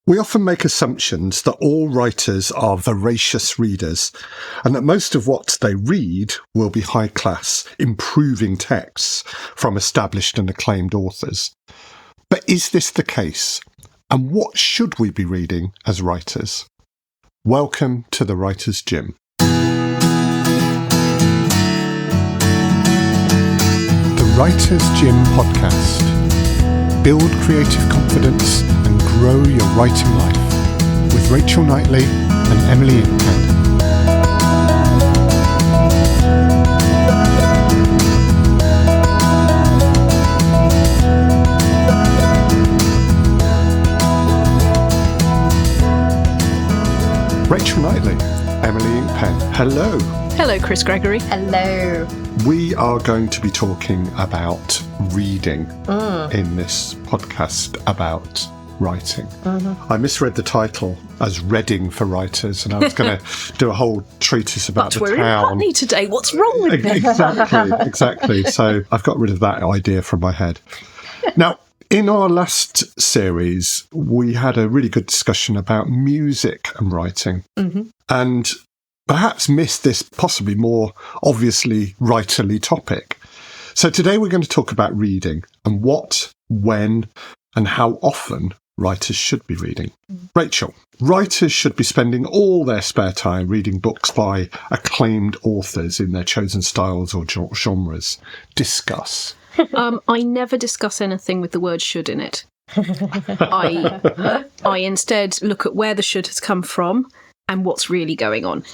We often make assumptions that all writers are voracious readers and that most of what they read will be high class, improving texts from established and acclaimed authors. But is this the case? And what should we be reading as writers? Welcome to the Writer's Gym. The Writer's Gym podcast. Build creative confidence and grow your writing life with Rachel Knightley and Emily Inkpen. Rachel Knightley, Emily Inkpen. Hello. Hello, Chris Gregory. Hello. We are going to be talking about reading in this podcast about writing. I misread the title as Reading for Writers, and I was going to do a whole treatise about the But we're town. in Putney today. What's wrong with me? Exactly. So I've got rid of that idea from my head. Now, in our last series, we had a really good discussion about music and writing, and perhaps missed this possibly more obviously writerly topic. So today we're going to talk about reading and what, when, and how often writers should be reading. Rachel, writers should be spending all their spare time reading books by acclaimed authors in their chosen styles or genres. Discuss. I never discuss anything with the word should in it. I instead look at where the should has come from and what's really going on.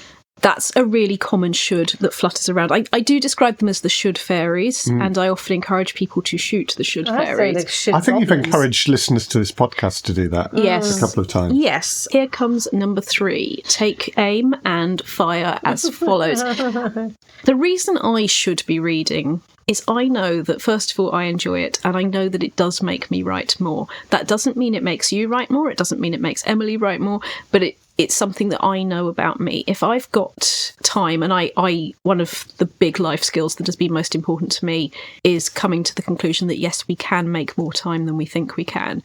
That's a really common should that flutters around. I do describe them as the should fairies, and I often encourage people to shoot the should fairies. I think you've encouraged listeners to this podcast to do that Yes. a couple of times. Yes. Here comes number 3. Take aim and fire as follows. The reason I should be reading is I know that, first of all, I enjoy it, and I know that it does make me write more. That doesn't mean it makes you write more. It doesn't mean it makes Emily write more, but it's something that I know about me. If I've got time, and I one of the big life skills that has been most important to me is coming to the conclusion that, yes, we can make more time than we think we can.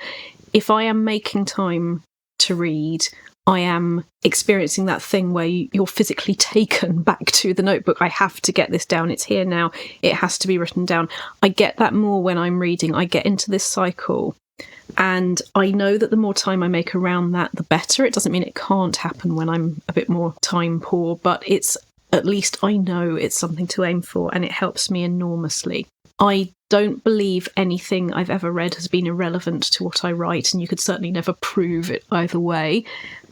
If I am making time to read, I am experiencing that thing where you're physically taken back to the notebook. I have to get this down. It's here now. It has to be written down. I get that more when I'm reading. I get into this cycle. And I know that the more time I make around that, the better. It doesn't mean it can't happen when I'm a bit more time poor, but it's at least I know it's something to aim for, and it helps me enormously. I don't believe anything I've ever read has been irrelevant to what I write, and you could certainly never prove it either way.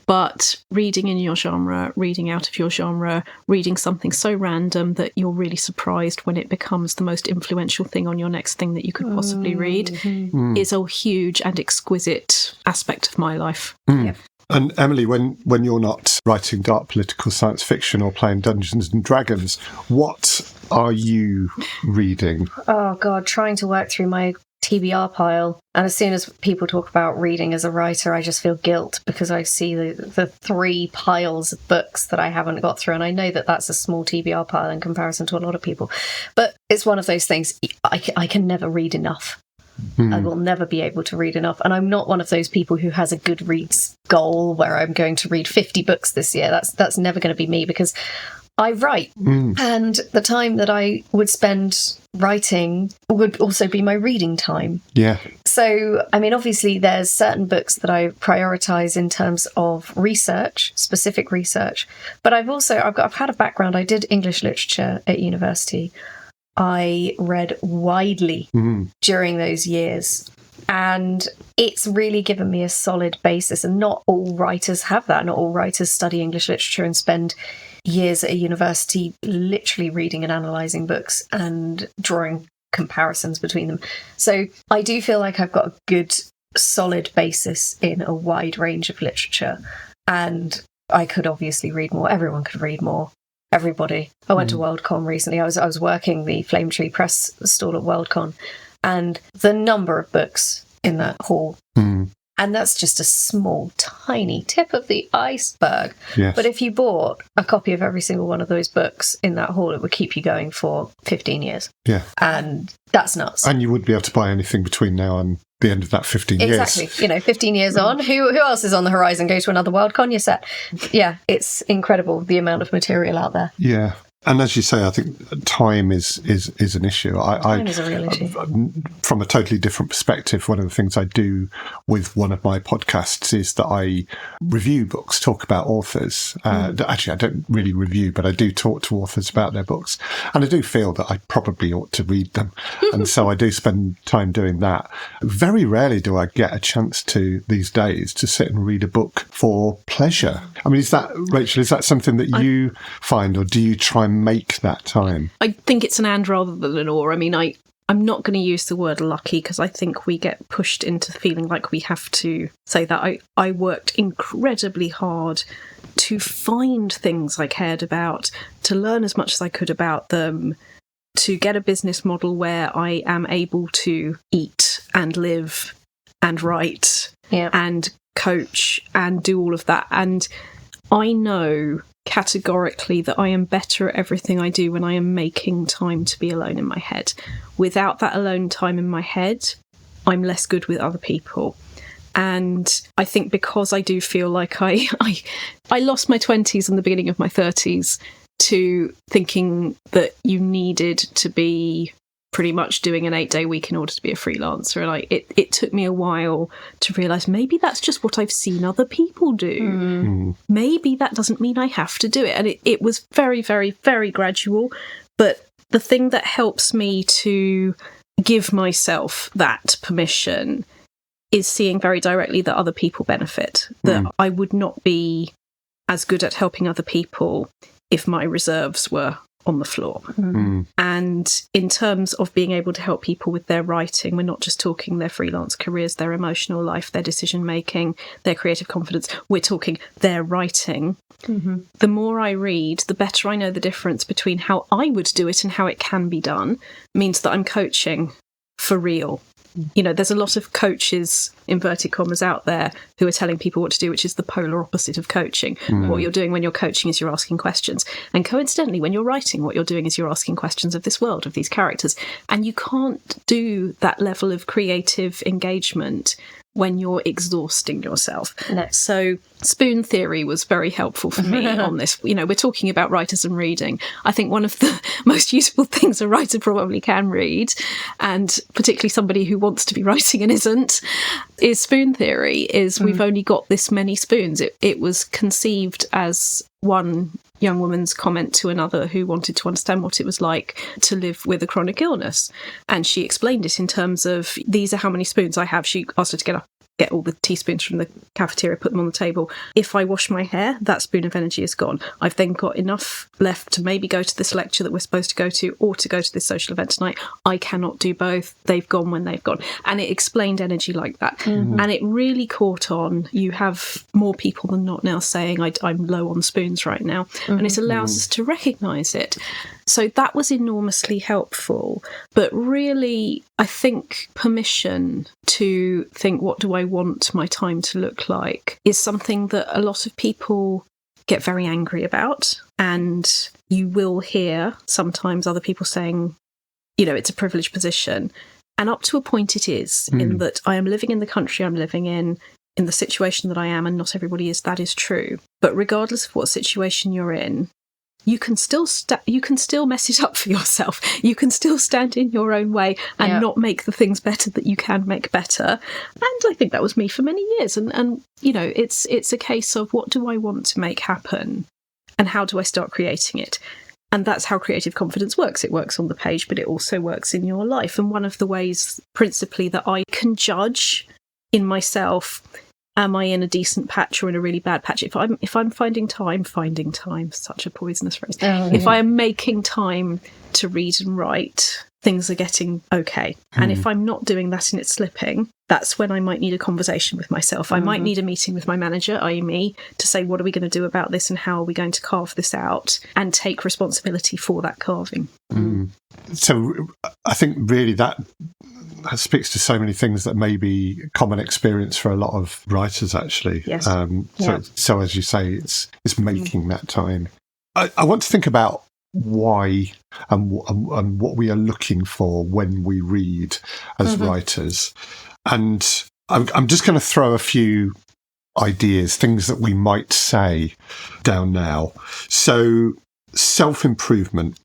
But reading in your genre, reading out of your genre, reading something so random that you're really surprised when it becomes the most influential thing on your next thing that you could possibly read is a huge and exquisite aspect of my life. Yeah. And Emily, when you're not writing dark political science fiction or playing Dungeons and Dragons, what are you reading? Oh, God, trying to work through my TBR pile. And as soon as people talk about reading as a writer, I just feel guilt because I see the 3 piles of books that I haven't got through. And I know that that's a small TBR pile in comparison to a lot of people. But it's one of those things, I can never read enough. I will never be able to read enough. And I'm not one of those people who has a Goodreads goal where I'm going to read 50 books this year. That's never going to be me because I write. And the time that I would spend writing would also be my reading time. Yeah. So, I mean, obviously there's certain books that I prioritize in terms of research, specific research. But I've had a background. I did English literature at university. I read widely during those years, and it's really given me a solid basis. And not all writers have that. Not all writers study English literature and spend years at a university literally reading and analysing books and drawing comparisons between them. So I do feel like I've got a good, solid basis in a wide range of literature, and I could obviously read more. Everyone could read more. Everybody. I went to Worldcon recently. I was working the Flame Tree Press stall at Worldcon, and the number of books in that hall. And that's just a small, tiny tip of the iceberg. Yes. But if you bought a copy of every single one of those books in that hall, it would keep you going for 15 years. Yeah. And that's nuts. And you wouldn't be able to buy anything between now and the end of that 15 years. Exactly. 15 years on, who else is on the horizon? Go to another Worldcon, you're set. Yeah, it's incredible, the amount of material out there. Yeah. And as you say, I think time is an issue. Time is a real issue. From a totally different perspective, one of the things I do with one of my podcasts is that I review books, talk about authors. Actually, I don't really review, but I do talk to authors about their books. And I do feel that I probably ought to read them. And so I do spend time doing that. Very rarely do I get a chance to, these days, to sit and read a book for pleasure. I mean, Rachel, is that something that you find, or do you try and make that time? I think it's an and rather than an or. I mean, I'm not going to use the word lucky, because I think we get pushed into feeling like we have to say that. I worked incredibly hard to find things I cared about, to learn as much as I could about them, to get a business model where I am able to eat and live and write and coach and do all of that. And I know categorically that I am better at everything I do when I am making time to be alone in my head. Without that alone time in my head, I'm less good with other people. And I think because I do feel like I lost my 20s and the beginning of my 30s to thinking that you needed to be pretty much doing an 8-day week in order to be a freelancer. And it took me a while to realise maybe that's just what I've seen other people do. Maybe that doesn't mean I have to do it. And it was very, very, very gradual. But the thing that helps me to give myself that permission is seeing very directly that other people benefit, that I would not be as good at helping other people if my reserves were on the floor. And in terms of being able to help people with their writing, we're not just talking their freelance careers, their emotional life, their decision making, their creative confidence, we're talking their writing. The more I read, the better I know the difference between how I would do it and how it can be done. Means that I'm coaching for real. There's a lot of coaches, inverted commas, out there who are telling people what to do, which is the polar opposite of coaching. What you're doing when you're coaching is you're asking questions. And coincidentally, when you're writing, what you're doing is you're asking questions of this world, of these characters. And you can't do that level of creative engagement when you're exhausting yourself. No. So spoon theory was very helpful for me on this. We're talking about writers and reading. I think one of the most useful things a writer probably can read, and particularly somebody who wants to be writing and isn't, is spoon theory, is we've only got this many spoons. It was conceived as one young woman's comment to another who wanted to understand what it was like to live with a chronic illness. And she explained it in terms of, these are how many spoons I have. She asked her to get up, get all the teaspoons from the cafeteria, put them on the table. If I wash my hair, that spoon of energy is gone. I've then got enough left to maybe go to this lecture that we're supposed to go to, or to go to this social event tonight. I cannot do both. They've gone when they've gone. And it explained energy like that. And it really caught on. You have more people than not now saying, I'm low on spoons right now. And it allows us to recognise it. So that was enormously helpful. But really, I think permission to think, what do I want my time to look like, is something that a lot of people get very angry about. And you will hear sometimes other people saying, it's a privileged position. And up to a point it is, in that I am living in the country I'm living in the situation that I am, and not everybody is. That is true. But regardless of what situation you're in, you can still mess it up for yourself. You can still stand in your own way and not make the things better that you can make better. And I think that was me for many years. And it's a case of, what do I want to make happen, and how do I start creating it? And that's how creative confidence works. It works on the page, but it also works in your life. And one of the ways, principally, that I can judge in myself, am I in a decent patch or in a really bad patch? If I'm finding time, such a poisonous phrase. If I am making time to read and write, things are getting okay. And if I'm not doing that and it's slipping, that's when I might need a conversation with myself. I might need a meeting with my manager, i.e. me, to say, what are we going to do about this and how are we going to carve this out, and take responsibility for that carving. So I think really that speaks to so many things that may be common experience for a lot of writers, actually. Yes. So as you say, it's making that time. I want to think about why and what we are looking for when we read as writers. And I'm just going to throw a few ideas, things that we might say down now. So, self-improvement,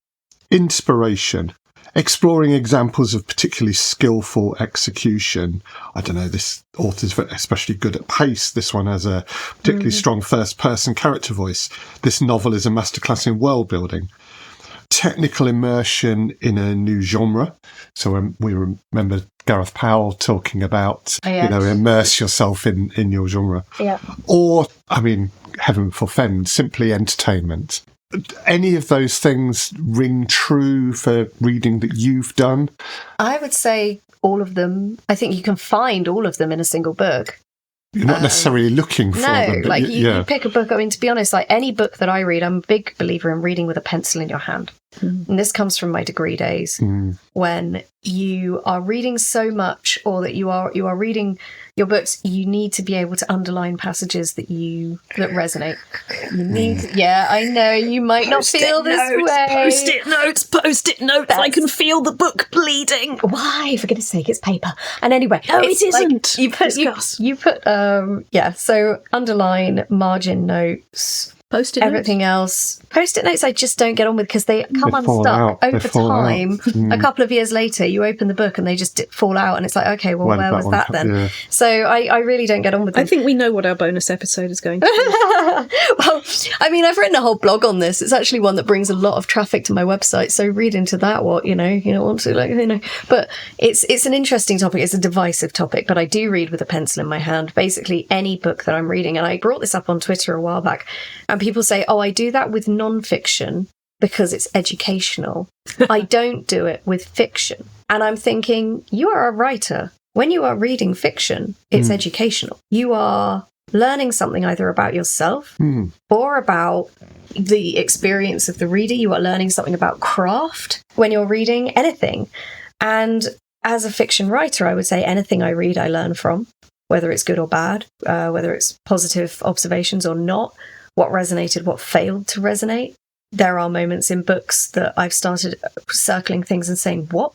inspiration, exploring examples of particularly skillful execution. I don't know, this author's especially good at pace. This one has a particularly strong first-person character voice. This novel is a masterclass in world building. Technical immersion in a new genre. So we remember Gareth Powell talking about, immerse yourself in your genre. Yeah. Or, heaven forfend, simply entertainment. Any of those things ring true for reading that you've done? I would say all of them. I think you can find all of them in a single book. You're not necessarily looking for them. No, you pick a book. To be honest, like any book that I read, I'm a big believer in reading with a pencil in your hand. And this comes from my degree days when you are reading so much, or that you are reading your books, you need to be able to underline passages that resonate. You need I know you might not feel this way. Post-it notes. I can feel the book bleeding. Why? For goodness sake, it's paper. And anyway, no, it isn't. Like, you put so underline, margin notes. Post-it everything notes. else. Post-it notes I just don't get on with because they come unstuck over time. A couple of years later, you open the book and they just fall out and it's like, okay, well, where was that then? Yeah. So I really don't get on with them. I think we know what our bonus episode is going to be. Well, I've written a whole blog on this. It's actually one that brings a lot of traffic to my website. So read into that But it's an interesting topic. It's a divisive topic, but I do read with a pencil in my hand. Basically, any book that I'm reading, and I brought this up on Twitter a while back, and people say, I do that with non-fiction because it's educational. I don't do it with fiction. And I'm thinking, you are a writer. When you are reading fiction, it's educational. You are learning something either about yourself or about the experience of the reader. You are learning something about craft when you're reading anything. And as a fiction writer, I would say anything I read, I learn from, whether it's good or bad, whether it's positive observations or not. What resonated, what failed to resonate. There are moments in books that I've started circling things and saying, what,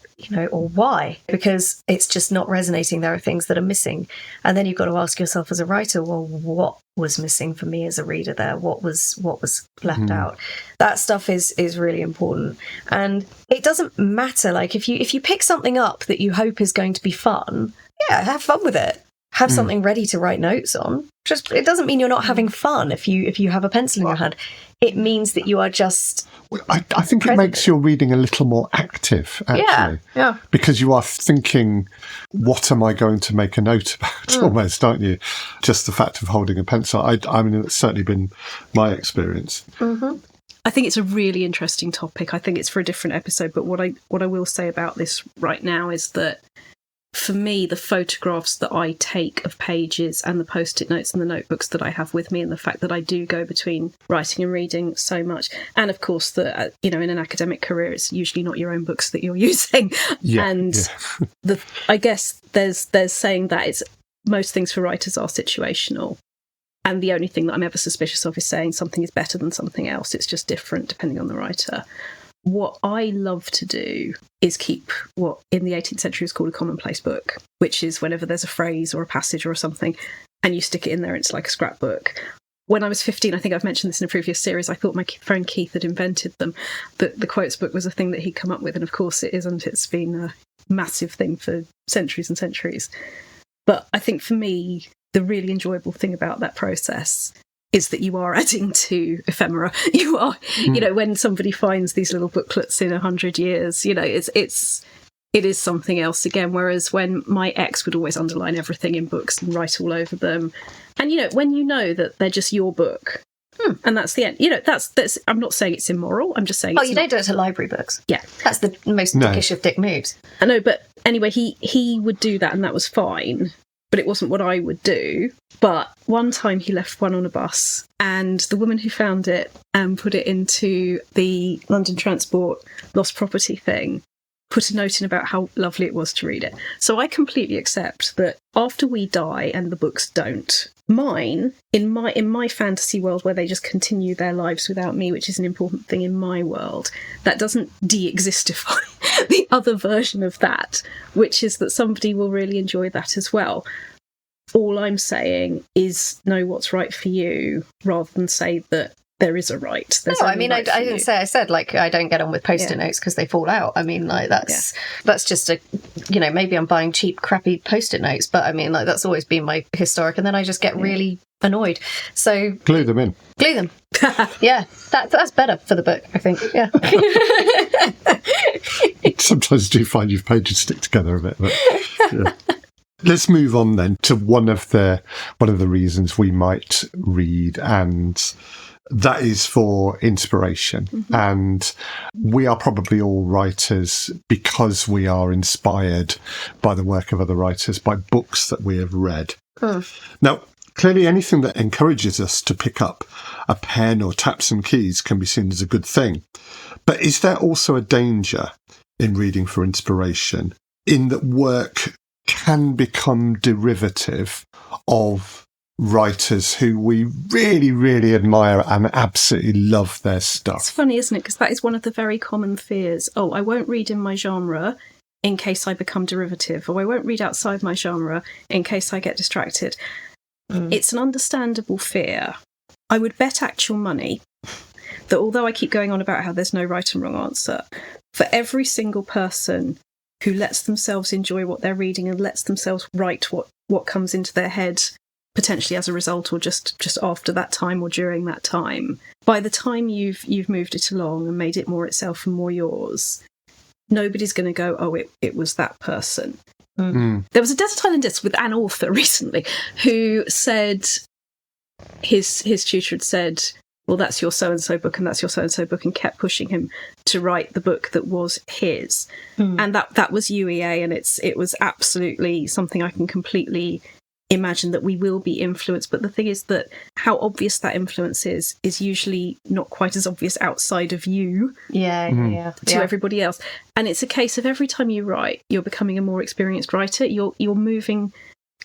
or why? Because it's just not resonating. There are things that are missing. And then you've got to ask yourself as a writer, well, what was missing for me as a reader there? What was left out? That stuff is really important. And it doesn't matter. Like if you pick something up that you hope is going to be fun, have fun with it. Have something ready to write notes on. Just it doesn't mean you're not having fun if you have a pencil in your hand. It means that you are just. I think it makes your reading a little more active, actually. Yeah. Because you are thinking, what am I going to make a note about? Almost, aren't you? Just the fact of holding a pencil. It's certainly been my experience. Mm-hmm. I think it's a really interesting topic. I think it's for a different episode. But what I will say about this right now is that, for me, the photographs that I take of pages and the post-it notes and the notebooks that I have with me, and the fact that I do go between writing and reading so much, and of course that in an academic career it's usually not your own books that you're using. I guess there's saying that it's most things for writers are situational, and the only thing that I'm ever suspicious of is saying something is better than something else. It's just different depending on the writer. What I love to do is keep what in the 18th century is called a commonplace book, which is whenever there's a phrase or a passage or something and you stick it in there, it's like a scrapbook. When I was 15, I think I've mentioned this in a previous series, I thought my friend Keith had invented them. The quotes book was a thing that he'd come up with, and of course it isn't. It's been a massive thing for centuries and centuries. But I think for me, the really enjoyable thing about that process is that you are adding to ephemera. You are, when somebody finds these little booklets in 100 years, it is something else again. Whereas when my ex would always underline everything in books and write all over them, and when you know that they're just your book, and that's the end. That's. I'm not saying it's immoral. I'm just saying. Oh, you don't do it to library books. Yeah, that's the most dickish of dick moves. I know, but anyway, he would do that, and that was fine. But it wasn't what I would do. But one time he left one on a bus, and the woman who found it and put it into the London Transport lost property thing put a note in about how lovely it was to read it. So I completely accept that after we die and the books don't, Mine, in my fantasy world where they just continue their lives without me, which is an important thing in my world, that doesn't de-existify the other version of that, which is that somebody will really enjoy that as well. All I'm saying is know what's right for you, rather than say that there is a right. There's no, I mean, right I didn't say, I said, like, I don't get on with Post-it notes because they fall out. I mean, like, that's just a, you know, maybe I'm buying cheap, crappy Post-it notes, but I mean, like, that's always been my historic. And then I just get really annoyed. So glue them in. Glue them. Yeah, that's better for the book, I think. Yeah. Sometimes I do find your pages stick together a bit. But, yeah. Let's move on then to one of the reasons we might read, and that is for inspiration. Mm-hmm. And we are probably all writers because we are inspired by the work of other writers, by books that we have read. Now, clearly anything that encourages us to pick up a pen or tap some keys can be seen as a good thing. But is there also a danger in reading for inspiration, in that work can become derivative of writers who we really, really admire and absolutely love their stuff? It's funny, isn't it? Because that is one of the very common fears. Oh, I won't read in my genre in case I become derivative, or I won't read outside my genre in case I get distracted. It's an understandable fear. I would bet actual money that although I keep going on about how there's no right and wrong answer, for every single person who lets themselves enjoy what they're reading and lets themselves write what comes into their head, potentially as a result or just after that time or during that time, by the time you've moved it along and made it more itself and more yours, nobody's going to go, oh, it was that person. There was a Desert Island Discs with an author recently who said his tutor had said, well, that's your so-and-so book and that's your so-and-so book, and kept pushing him to write the book that was his. And that was UEA, and it was absolutely something I can completely imagine that we will be influenced. But the thing is that how obvious that influence is usually not quite as obvious outside of you to everybody else. And it's a case of every time you write, you're becoming a more experienced writer. You're moving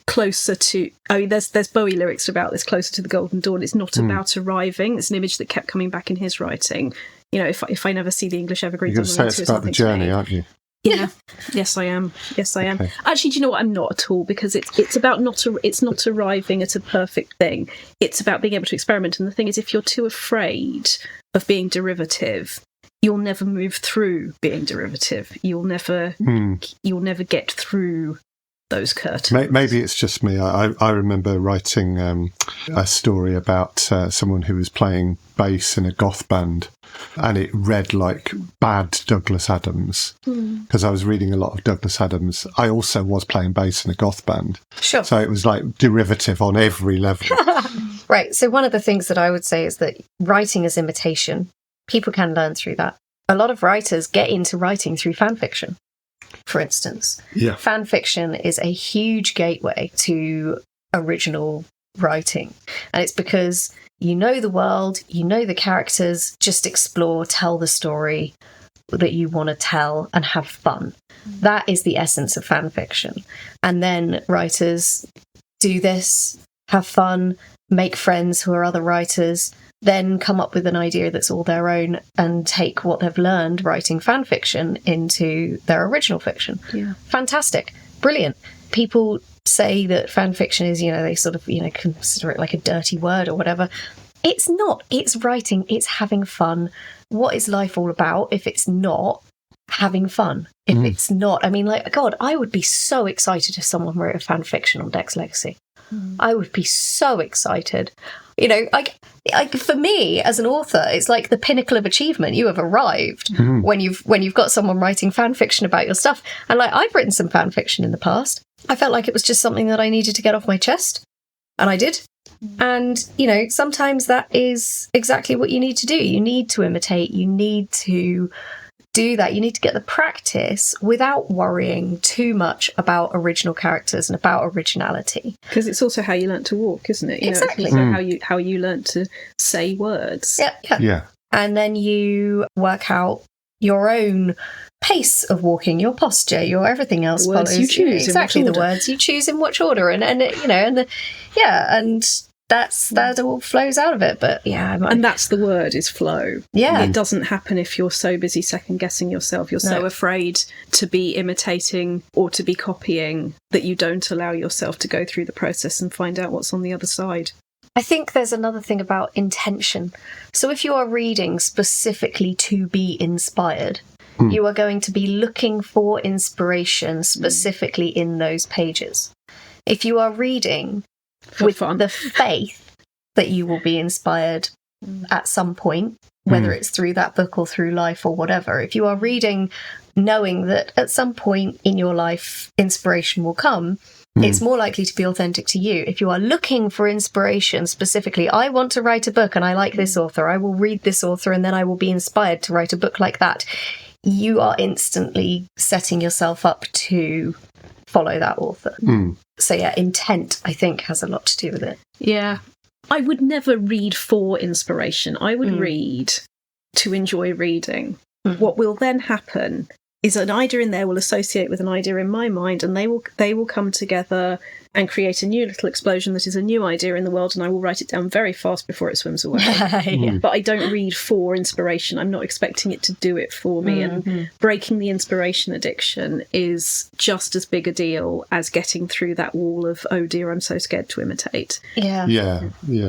closer to, I mean, there's Bowie lyrics about this, closer to the golden dawn. It's not about arriving. It's an image that kept coming back in his writing. You know, if I never see the English evergreen, you're going to say it's about the journey, aren't you? Yeah. Yes, I am. Okay. Actually, do you know what? I'm not at all, because it's about it's not arriving at a perfect thing. It's about being able to experiment. And the thing is, if you're too afraid of being derivative, you'll never move through being derivative. You'll never get through those curtains. Maybe it's just me. I remember writing a story about someone who was playing bass in a goth band, and it read like bad Douglas Adams, because I was reading a lot of Douglas Adams. I also was playing bass in a goth band. Sure. So it was like derivative on every level. Right. So one of the things that I would say is that writing is imitation. People can learn through that. A lot of writers get into writing through fan fiction, for instance. Yeah. Fan fiction is a huge gateway to original writing. And it's because you know the world, you know the characters, just explore, tell the story that you want to tell and have fun. That is the essence of fan fiction. And then writers do this, have fun, make friends who are other writers, then come up with an idea that's all their own and take what they've learned writing fan fiction into their original fiction. Yeah. Fantastic. Brilliant. People say that fan fiction is, they sort of, consider it like a dirty word or whatever. It's not. It's writing. It's having fun. What is life all about if it's not having fun? If it's not, God, I would be so excited if someone wrote a fan fiction on Dex Legacy. I would be so excited. For me as an author, it's like the pinnacle of achievement. You have arrived when you've got someone writing fan fiction about your stuff. And I've written some fan fiction in the past. I felt like it was just something that I needed to get off my chest, and I did. And sometimes that is exactly what you need to do. You need to imitate. You need to do that. You need to get the practice without worrying too much about original characters and about originality. Because it's also how you learnt to walk, isn't it? Exactly. It's also how you learnt to say words. Yeah. And then you work out your own pace of walking, your posture, your everything else the words follows you choose exactly the words you choose in which order, and that all flows out of it. But and that's the word, is flow. Yeah, it doesn't happen if you're so busy second guessing yourself. You're so afraid to be imitating or to be copying that you don't allow yourself to go through the process and find out what's on the other side. I think there's another thing about intention. So if you are reading specifically to be inspired, you are going to be looking for inspiration specifically in those pages. If you are reading with the faith that you will be inspired at some point, whether it's through that book or through life or whatever, if you are reading knowing that at some point in your life inspiration will come, it's more likely to be authentic to you. If you are looking for inspiration specifically, I want to write a book and I like this author, I will read this author and then I will be inspired to write a book like that, you are instantly setting yourself up to follow that author. So intent, I think, has a lot to do with it. Yeah. I would never read for inspiration. I would read to enjoy reading. What will then happen is an idea in there will associate with an idea in my mind, and they will come together and create a new little explosion that is a new idea in the world, and I will write it down very fast before it swims away. But I don't read for inspiration. I'm not expecting it to do it for me. And breaking the inspiration addiction is just as big a deal as getting through that wall of, oh dear, I'm so scared to imitate. Yeah.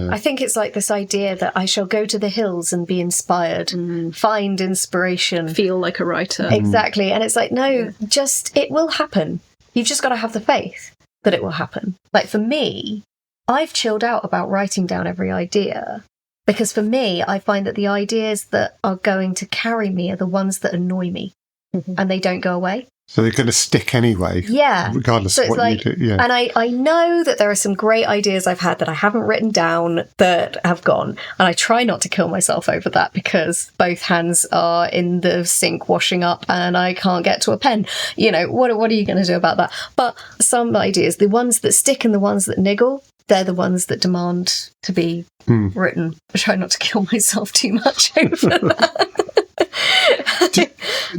I think it's like this idea that I shall go to the hills and be inspired, find inspiration. Feel like a writer. Exactly. And it's like, no, just, it will happen. You've just got to have the faith that it will happen. Like for me, I've chilled out about writing down every idea, because for me, I find that the ideas that are going to carry me are the ones that annoy me, and they don't go away. So they're going to stick anyway. Yeah. Regardless of what you do. Yeah. And I know that there are some great ideas I've had that I haven't written down that have gone. And I try not to kill myself over that, because both hands are in the sink washing up and I can't get to a pen. You know, what are you going to do about that? But some ideas, the ones that stick and the ones that niggle, they're the ones that demand to be written. I try not to kill myself too much over that.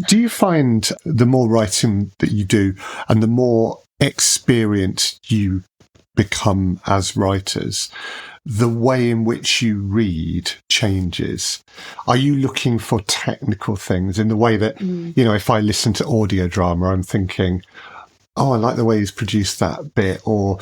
Do you find the more writing that you do and the more experienced you become as writers, the way in which you read changes? Are you looking for technical things in the way that, if I listen to audio drama, I'm thinking, oh, I like the way he's produced that bit, or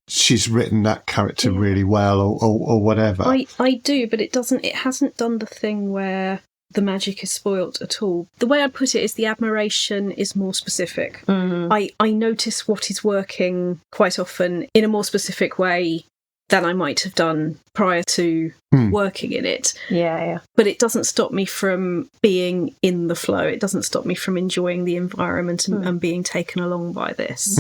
she's written that character really well, or whatever? I do, but it hasn't done the thing where the magic is spoilt at all. The way I put it is the admiration is more specific. I notice what is working quite often in a more specific way than I might have done prior to working in it. Yeah. But it doesn't stop me from being in the flow. It doesn't stop me from enjoying the environment and being taken along by this.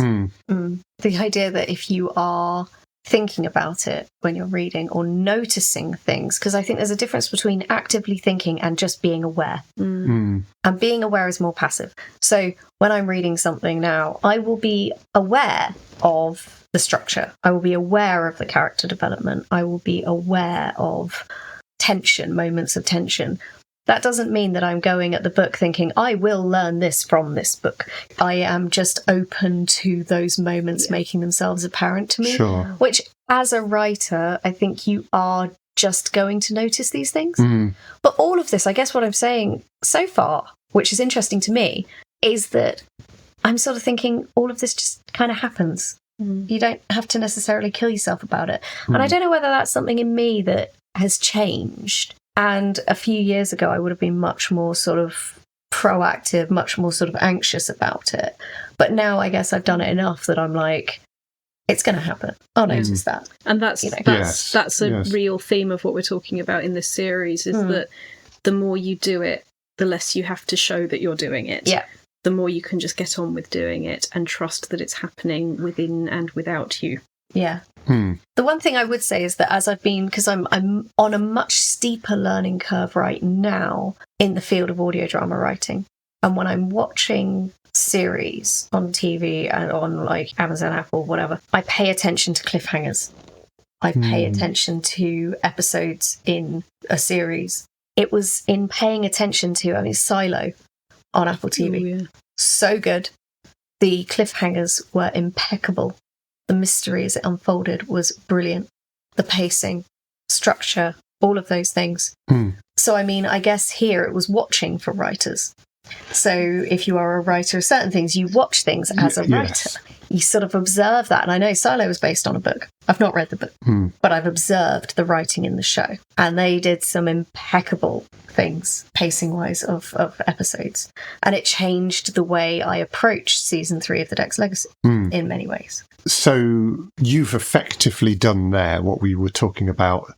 The idea that if you are thinking about it when you're reading or noticing things, because I think there's a difference between actively thinking and just being aware. And being aware is more passive. So when I'm reading something now, I will be aware of the structure. I will be aware of the character development. I will be aware of tension, moments of tension. That doesn't mean that I'm going at the book thinking, I will learn this from this book. I am just open to those moments making themselves apparent to me. Sure. Which, as a writer, I think you are just going to notice these things. But all of this, I guess what I'm saying so far, which is interesting to me, is that I'm sort of thinking all of this just kind of happens. You don't have to necessarily kill yourself about it. And I don't know whether that's something in me that has changed. And a few years ago, I would have been much more sort of proactive, much more sort of anxious about it. But now I guess I've done it enough that I'm like, it's going to happen. I'll notice that. And that's a real theme of what we're talking about in this series, is that the more you do it, the less you have to show that you're doing it. Yeah. The more you can just get on with doing it and trust that it's happening within and without you. Yeah. The one thing I would say is that as I've been, because I'm on a much steeper learning curve right now in the field of audio drama writing, and when I'm watching series on TV and on like Amazon, Apple, whatever, I pay attention to cliffhangers. I pay attention to episodes in a series. It was in paying attention to, Silo. on Apple TV. Oh, yeah. So good. The cliffhangers were impeccable. The mystery as it unfolded was brilliant. The pacing, structure, all of those things. So, I mean, I guess here it was watching for writers. So if you are a writer of certain things, you watch things as a writer. Yes. You sort of observe that. And I know Silo was based on a book. I've not read the book, but I've observed the writing in the show. And they did some impeccable things, pacing-wise, of episodes. And it changed the way I approached season 3 of The Dex Legacy in many ways. So you've effectively done there what we were talking about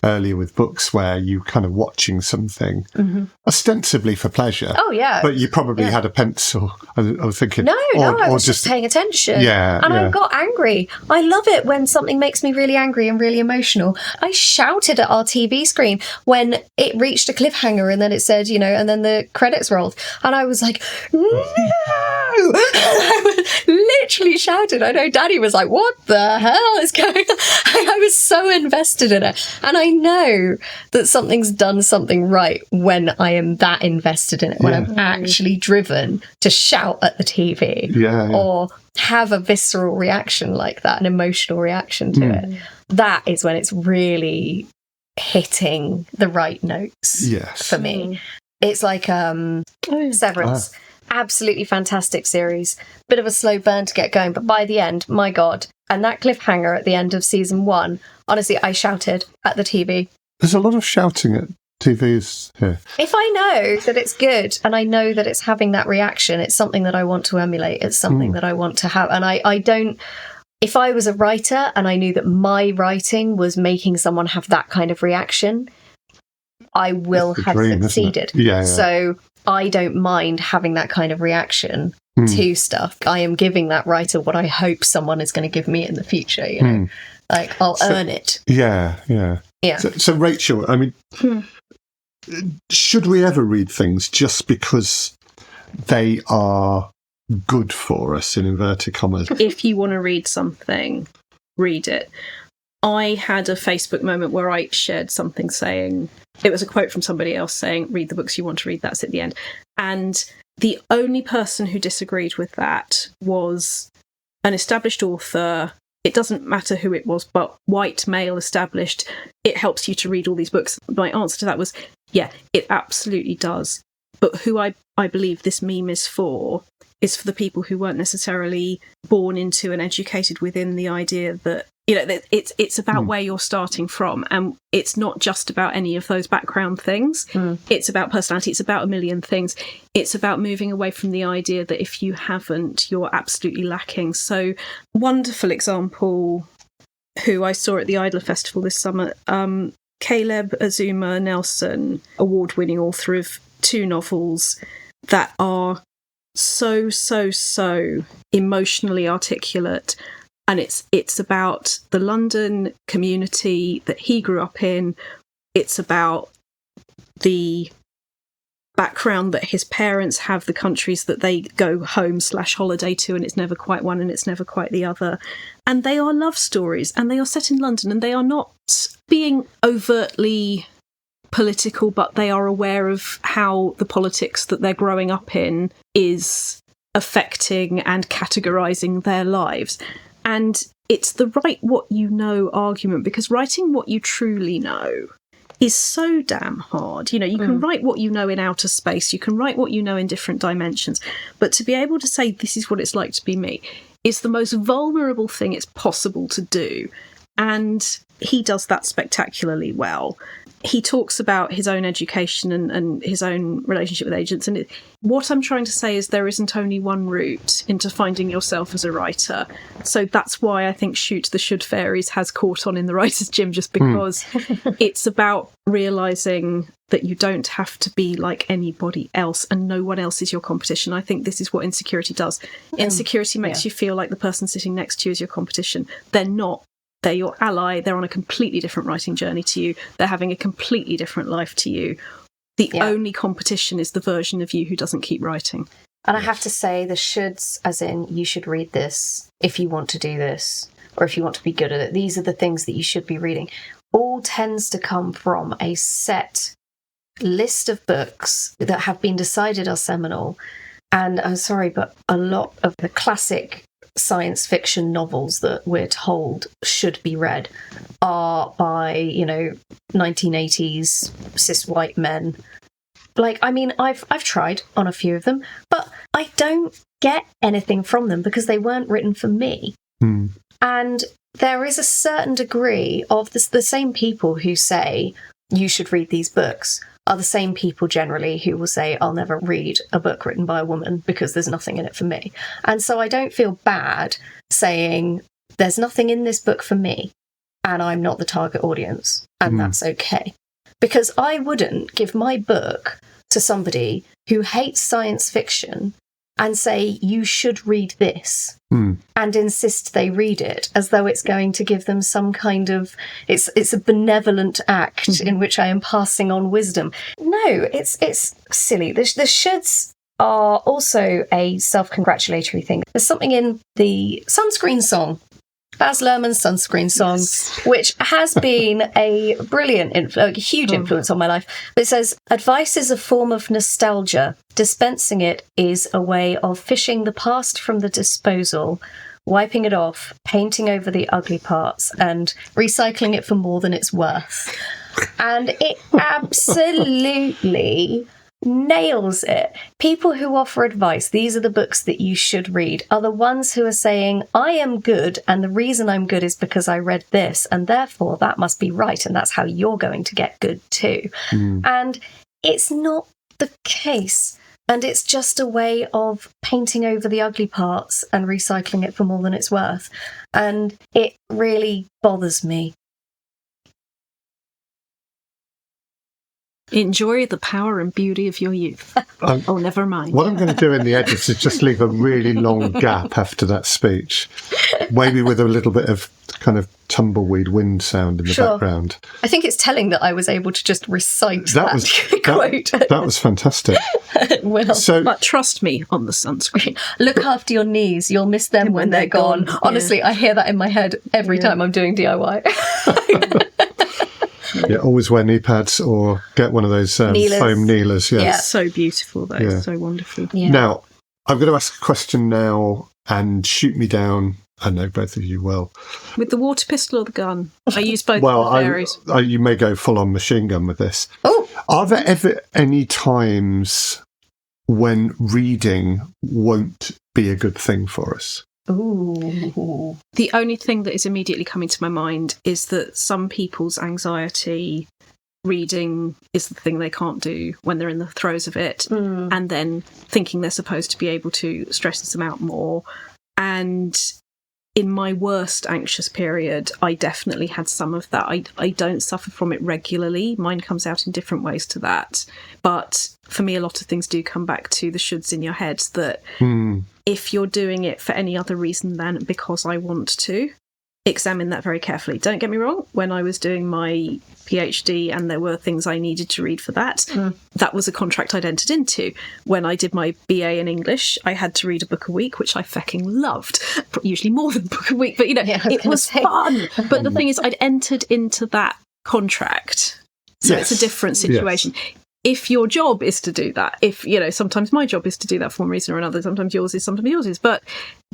earlier with books, where you kind of watching something ostensibly for pleasure. Oh, yeah. But you probably had a pencil. I was thinking... No, I was just paying attention. Yeah. And I got angry. I love it when something makes me really angry and really emotional. I shouted at our TV screen when it reached a cliffhanger and then it said, you know, and then the credits rolled. And I was like, no! I was literally shouted. I know Daddy was like, what the hell is going on? I was so invested in it. And I know that something's done something right when I am that invested in it, when I'm actually driven to shout at the TV or have a visceral reaction like that, an emotional reaction to it. That is when it's really hitting the right notes for me. It's like Severance. Absolutely fantastic series. Bit of a slow burn to get going, but by the end, my God. And that cliffhanger at the end of season 1, honestly, I shouted at the TV. There's a lot of shouting at TVs here. If I know that it's good and I know that it's having that reaction, it's something that I want to emulate. It's something that I want to have. And I don't... If I was a writer and I knew that my writing was making someone have that kind of reaction, I will have succeeded. So I don't mind having that kind of reaction to stuff. I am giving that writer what I hope someone is going to give me in the future, you know. Like, I'll earn it. Yeah. So Rachel, I mean, should we ever read things just because they are good for us, in inverted commas? If you want to read something, read it. I had a Facebook moment where I shared something saying, it was a quote from somebody else saying, read the books you want to read, that's at the end. And the only person who disagreed with that was an established author. It doesn't matter who it was, but white, male, established. It helps you to read all these books. My answer to that was, yeah, it absolutely does. But who I believe this meme is for the people who weren't necessarily born into and educated within the idea that, you know, that it's about where you're starting from. And it's not just about any of those background things. It's about personality. It's about a million things. It's about moving away from the idea that if you haven't, you're absolutely lacking. So, wonderful example who I saw at the Idler Festival this summer, Caleb Azuma Nelson, award-winning author of 2 novels that are so emotionally articulate, and it's about the London community that he grew up in. It's about the background that his parents have, the countries that they go home/holiday to, and it's never quite one and it's never quite the other. And they are love stories, and they are set in London, and they are not being overtly political, but they are aware of how the politics that they're growing up in is affecting and categorising their lives. And it's the write what you know argument, because writing what you truly know is so damn hard. You know, you can write what you know in outer space, you can write what you know in different dimensions, but to be able to say this is what it's like to be me is the most vulnerable thing it's possible to do. And he does that spectacularly well. He talks about his own education and his own relationship with agents. And what I'm trying to say is there isn't only one route into finding yourself as a writer. So that's why I think Shoot the Should Fairies has caught on in the Writers' Gym, just because it's about realising that you don't have to be like anybody else and no one else is your competition. I think this is what insecurity does. Insecurity makes you feel like the person sitting next to you is your competition. They're not. They're your ally. They're on a completely different writing journey to you. They're having a completely different life to you. The only competition is the version of you who doesn't keep writing. And I have to say the shoulds, as in you should read this if you want to do this, or if you want to be good at it. These are the things that you should be reading. All tends to come from a set list of books that have been decided are seminal. And I'm sorry, but a lot of the classic science fiction novels that we're told should be read are by, 1980s cis white men. Like, I mean, I've tried on a few of them, but I don't get anything from them because they weren't written for me. And there is a certain degree of the same people who say you should read these books are the same people generally who will say I'll never read a book written by a woman because there's nothing in it for me. And so I don't feel bad saying there's nothing in this book for me and I'm not the target audience, and that's okay. Because I wouldn't give my book to somebody who hates science fiction and say, you should read this, and insist they read it as though it's going to give them some kind of, it's a benevolent act in which I am passing on wisdom. No, it's silly. The shoulds are also a self-congratulatory thing. There's something in the Sunscreen song, Baz Luhrmann's Sunscreen song, which has been a brilliant, huge influence on my life. It says, advice is a form of nostalgia. Dispensing it is a way of fishing the past from the disposal, wiping it off, painting over the ugly parts, and recycling it for more than it's worth. And it absolutely nails it. People who offer advice, these are the books that you should read, are the ones who are saying, I am good, and the reason I'm good is because I read this, and therefore that must be right, and that's how you're going to get good too. And it's not the case. And it's just a way of painting over the ugly parts and recycling it for more than it's worth. And it really bothers me. Enjoy the power and beauty of your youth. Oh, never mind. What I'm going to do in the edits is just leave a really long gap after that speech, maybe with a little bit of kind of tumbleweed wind sound in the background. I think it's telling that I was able to just recite that quote. That was fantastic. But trust me on the sunscreen. Look after your knees. You'll miss them when they're gone. Honestly, I hear that in my head every time I'm doing DIY. Yeah, always wear knee pads or get one of those foam kneelers. Yeah. It's so beautiful, though. It's so wonderful. Yeah. Now, I'm going to ask a question now and shoot me down. I know both of you well. With the water pistol or the gun? I use both areas. You may go full-on machine gun with this. Oh. Are there ever any times when reading won't be a good thing for us? Ooh. The only thing that is immediately coming to my mind is that some people's anxiety, reading is the thing they can't do when they're in the throes of it, and then thinking they're supposed to be able to stresses them out more. And in my worst anxious period, I definitely had some of that. I don't suffer from it regularly. Mine comes out in different ways to that. But for me, a lot of things do come back to the shoulds in your head that if you're doing it for any other reason than because I want to, examine that very carefully. Don't get me wrong, when I was doing my PhD and there were things I needed to read for that, that was a contract I'd entered into. When I did my BA in English, I had to read a book a week, which I fecking loved. Usually more than a book a week, but it was fun. But the thing is, I'd entered into that contract. So it's a different situation. Yes. If your job is to do that, sometimes my job is to do that for one reason or another, sometimes yours is, but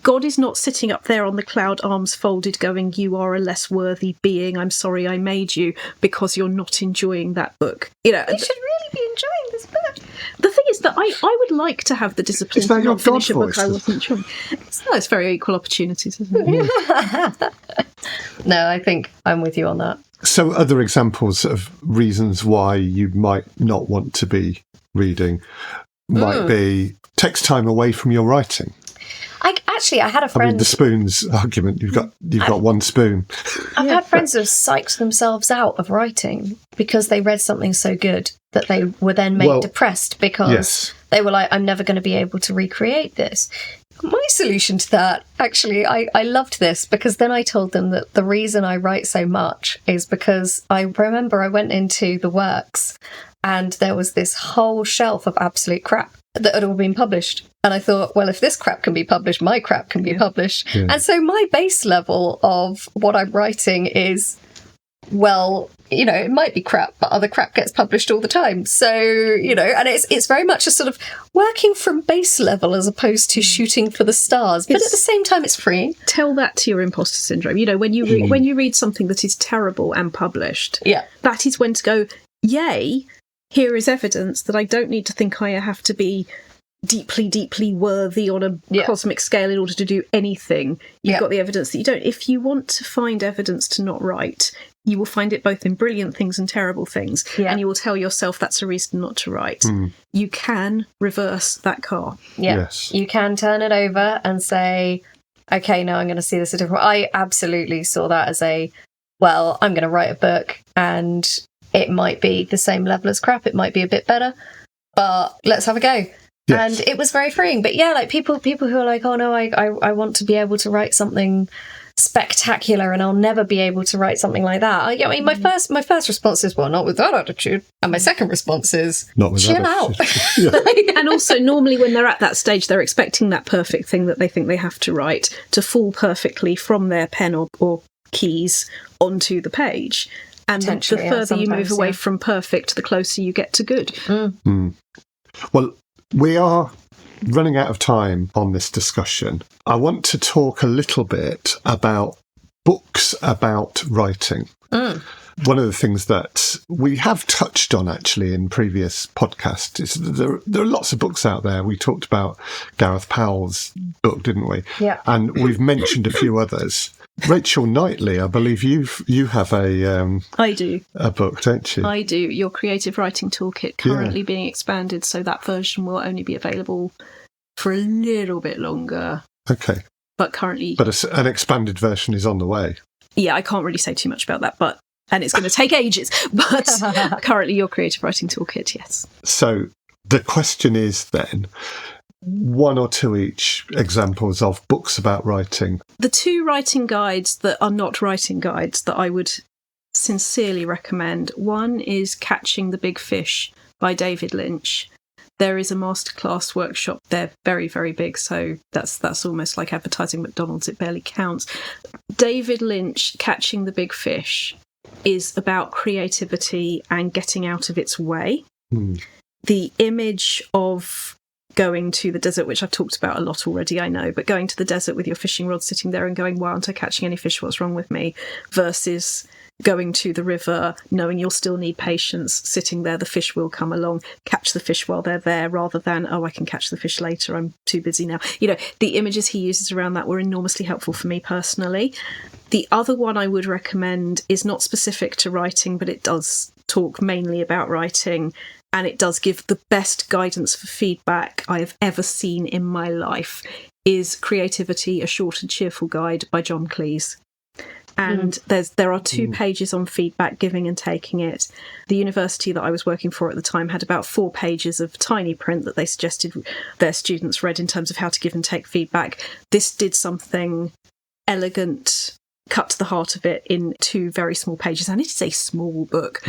God is not sitting up there on the cloud, arms folded, going, you are a less worthy being, I'm sorry I made you, because you're not enjoying that book. You should really be enjoying this book. The thing is that I would like to have the discipline to not finish a book I wasn't enjoying. It's very equal opportunities, isn't it? No, I think I'm with you on that. So other examples of reasons why you might not want to be reading might be takes time away from your writing. I had a friend. I mean, the spoons argument. You've got one spoon. I've had friends who have psyched themselves out of writing because they read something so good that they were then made depressed because they were like, I'm never going to be able to recreate this. My solution to that, actually, I loved this because then I told them that the reason I write so much is because I remember I went into the works and there was this whole shelf of absolute crap that had all been published. And I thought, well, if this crap can be published, my crap can be published. Yeah. And so my base level of what I'm writing is well, it might be crap, but other crap gets published all the time. So, and it's very much a sort of working from base level as opposed to shooting for the stars. But at the same time, it's freeing. Tell that to your imposter syndrome. When you read something that is terrible and published, that is when to go, yay, here is evidence that I don't need to think I have to be deeply, deeply worthy on a cosmic scale in order to do anything. You've got the evidence that you don't. If you want to find evidence to not write, you will find it both in brilliant things and terrible things, and you will tell yourself that's a reason not to write. You can reverse that car. Yes. You can turn it over and say, okay, now I'm going to see this a different way. I absolutely saw that as I'm going to write a book and it might be the same level as crap. It might be a bit better, but let's have a go. Yes. And it was very freeing. But people who are like, oh no, I want to be able to write something spectacular and I'll never be able to write something like that. My first response is, well, not with that attitude. And my second response is, not with chill out. And also, normally when they're at that stage, they're expecting that perfect thing that they think they have to write to fall perfectly from their pen or keys onto the page. And the further you move away from perfect, the closer you get to good. Well, we are running out of time on this discussion. I want to talk a little bit about books about writing. One of the things that we have touched on actually in previous podcasts is there are lots of books out there. We talked about Gareth Powell's book, didn't we? Yeah. And we've mentioned a few others. Rachel Knightley, I believe you have I do. A book, don't you? I do. Your creative writing toolkit currently being expanded, so that version will only be available for a little bit longer. Okay. But currently... But an expanded version is on the way. Yeah, I can't really say too much about that, and it's going to take ages. But currently your creative writing toolkit, yes. So the question is then, one or two each examples of books about writing. The two writing guides that are not writing guides that I would sincerely recommend. One is Catching the Big Fish by David Lynch. There is a masterclass workshop. They're very, very big, so that's almost like advertising McDonald's. It barely counts. David Lynch, Catching the Big Fish, is about creativity and getting out of its way. The image of going to the desert, which I've talked about a lot already, I know, but going to the desert with your fishing rod sitting there and going, why aren't I catching any fish? What's wrong with me? Versus going to the river, knowing you'll still need patience, sitting there, the fish will come along, catch the fish while they're there, rather than, oh, I can catch the fish later, I'm too busy now. The images he uses around that were enormously helpful for me personally. The other one I would recommend is not specific to writing, but it does talk mainly about writing, and it does give the best guidance for feedback I have ever seen in my life, is Creativity, A Short and Cheerful Guide by John Cleese. And there are 2 pages on feedback, giving and taking it. The university that I was working for at the time had about 4 pages of tiny print that they suggested their students read in terms of how to give and take feedback. This did something elegant, cut to the heart of it in 2 very small pages, and it is a small book.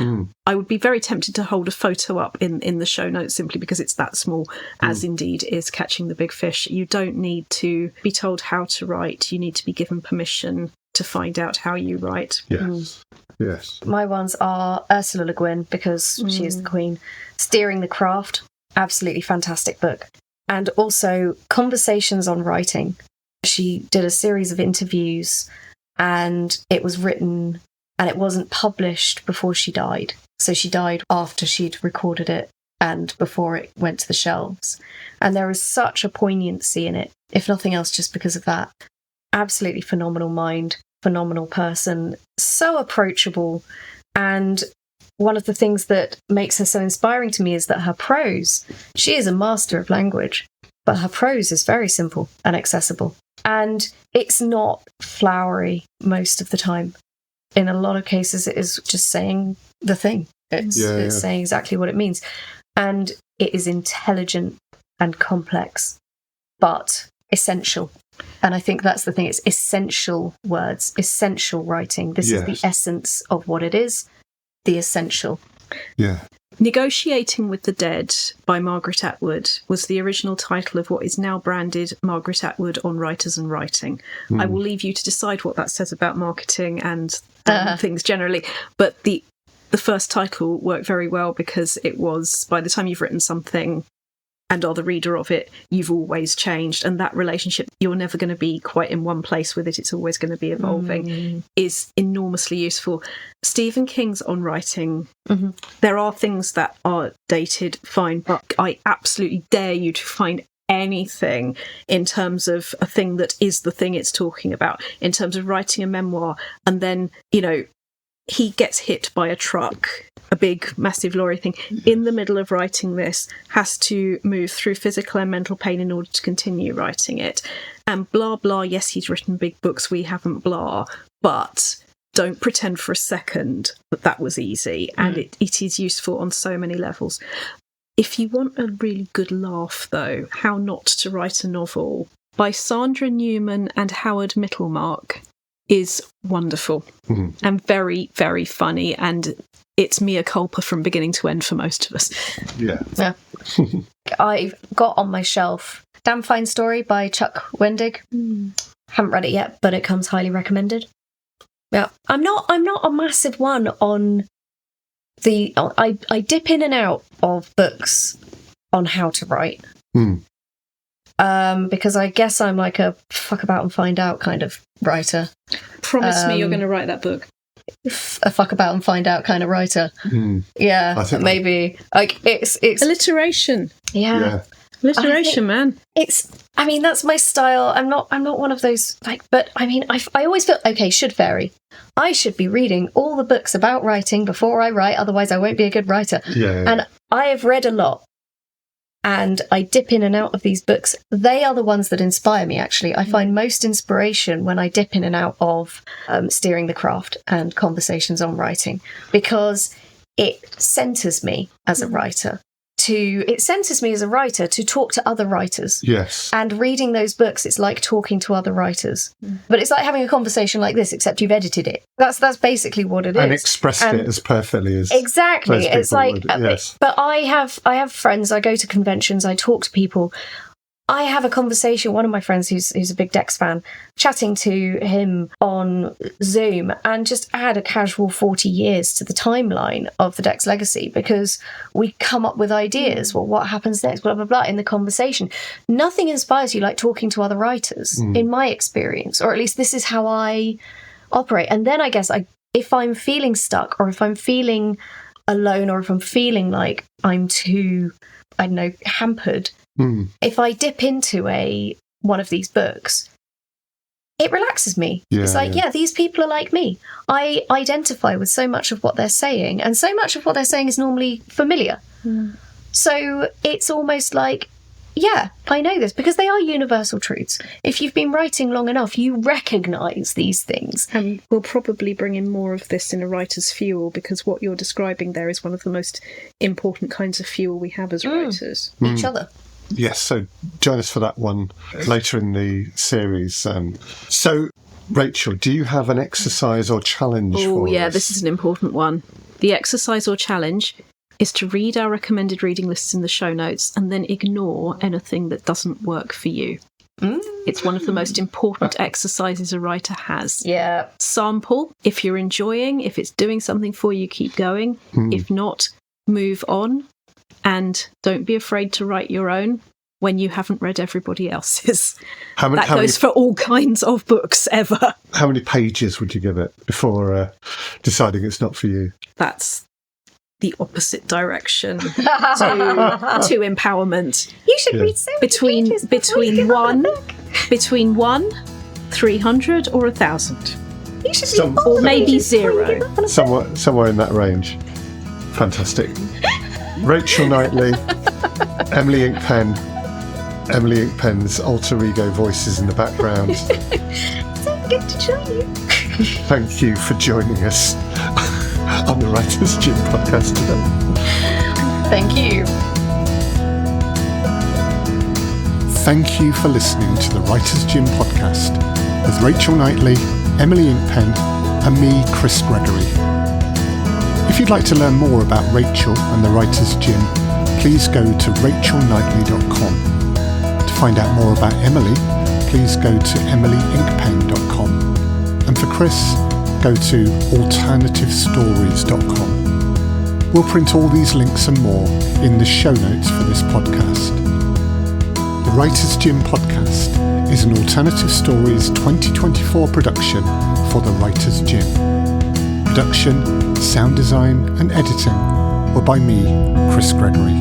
I would be very tempted to hold a photo up in the show notes simply because it's that small, as indeed is Catching the Big Fish. You don't need to be told how to write, you need to be given permission to find out how you write. Yes. My ones are Ursula Le Guin, because she is the queen. Steering the Craft, absolutely fantastic book. And also Conversations on Writing. She did a series of interviews, and it was written and it wasn't published before she died. So she died after she'd recorded it and before it went to the shelves. And there is such a poignancy in it, if nothing else, just because of that. Absolutely phenomenal mind, phenomenal person, so approachable. And one of the things that makes her so inspiring to me is that her prose, she is a master of language, but her prose is very simple and accessible. And it's not flowery most of the time. In a lot of cases, it is just saying the thing. It's saying exactly what it means. And it is intelligent and complex, but essential. And I think that's the thing. It's essential words, essential writing. This is the essence of what it is, the essential. Yeah. Negotiating with the Dead by Margaret Atwood was the original title of what is now branded Margaret Atwood on Writers and Writing. I will leave you to decide what that says about marketing and things generally, but the first title worked very well because it was, by the time you've written something and are the reader of it, you've always changed. And that relationship, you're never going to be quite in one place with it. It's always going to be evolving, is enormously useful. Stephen King's on writing, there are things that are dated, fine, but I absolutely dare you to find anything in terms of a thing that is the thing it's talking about, in terms of writing a memoir. And then, he gets hit by a truck, a big, massive lorry thing, in the middle of writing this, has to move through physical and mental pain in order to continue writing it. And blah, blah, yes, he's written big books, we haven't, blah. But don't pretend for a second that was easy. And it is useful on so many levels. If you want a really good laugh, though, How Not to Write a Novel by Sandra Newman and Howard Mittelmark is wonderful and very, very funny, and it's mea culpa from beginning to end for most of us. Yeah. I've got on my shelf Damn Fine Story by Chuck Wendig. Haven't read it yet, but it comes highly recommended. Yeah, I'm not a massive one on the. I dip in and out of books on how to write. Because I guess I'm like a fuck about and find out kind of writer. Promise me you're going to write that book. A fuck about and find out kind of writer. Yeah, maybe. Like it's alliteration. Yeah. Alliteration, man. That's my style. I'm not one of those but I always feel should vary. I should be reading all the books about writing before I write, otherwise I won't be a good writer. Yeah. And I have read a lot. And I dip in and out of these books. They are the ones that inspire me, actually. I find most inspiration when I dip in and out of Steering the Craft and Conversations on Writing, because it centres me as a writer. It centres me as a writer to talk to other writers. Yes. And reading those books, it's like talking to other writers. But it's like having a conversation like this, except you've edited it. That's basically what it is. And expressed it as perfectly as exactly. It's like, yes. But I have friends. I go to conventions. I talk to people. I have a conversation, one of my friends who's a big Dex fan, chatting to him on Zoom, and just add a casual 40 years to the timeline of the Dex legacy, because we come up with ideas. Well, what happens next? Blah, blah, blah, in the conversation. Nothing inspires you like talking to other writers, in my experience, or at least this is how I operate. And then I guess if I'm feeling stuck, or if I'm feeling alone, or if I'm feeling like I'm too, hampered, if I dip into one of these books, it relaxes me. Yeah, it's like, these people are like me. I identify with so much of what they're saying, and so much of what they're saying is normally familiar. So it's almost like, I know this, because they are universal truths. If you've been writing long enough, you recognise these things. And we'll probably bring in more of this in a writer's fuel, because what you're describing there is one of the most important kinds of fuel we have as writers. Each other. Yes, so join us for that one later in the series. So, Rachel, do you have an exercise or challenge for us? Oh, yeah, this is an important one. The exercise or challenge is to read our recommended reading lists in the show notes and then ignore anything that doesn't work for you. It's one of the most important exercises a writer has. Yeah. Sample. If you're enjoying, if it's doing something for you, keep going. If not, move on. And don't be afraid to write your own when you haven't read everybody else's. That goes for all kinds of books ever. How many pages would you give it before deciding it's not for you? That's the opposite direction to empowerment. You should read so many pages between 300 or 1,000. You should read or maybe 0. Somewhere in that range. Fantastic. Rachel Knightley, Emily Inkpen's alter ego voices in the background. So good to join you. Thank you for joining us on the Writers' Gym podcast today. Thank you. Thank you for listening to the Writers' Gym podcast with Rachel Knightley, Emily Inkpen, and me, Chris Gregory. If If you'd like to learn more about Rachel and the Writers' Gym, please go to rachelknightley.com. To find out more about Emily, please go to emilyinkpen.com. And for Chris, go to alternativestories.com. We'll print all these links and more in the show notes for this podcast. The Writers' Gym podcast is an Alternative Stories 2024 production for the Writers' Gym. Production, sound design and editing were by me, Chris Gregory.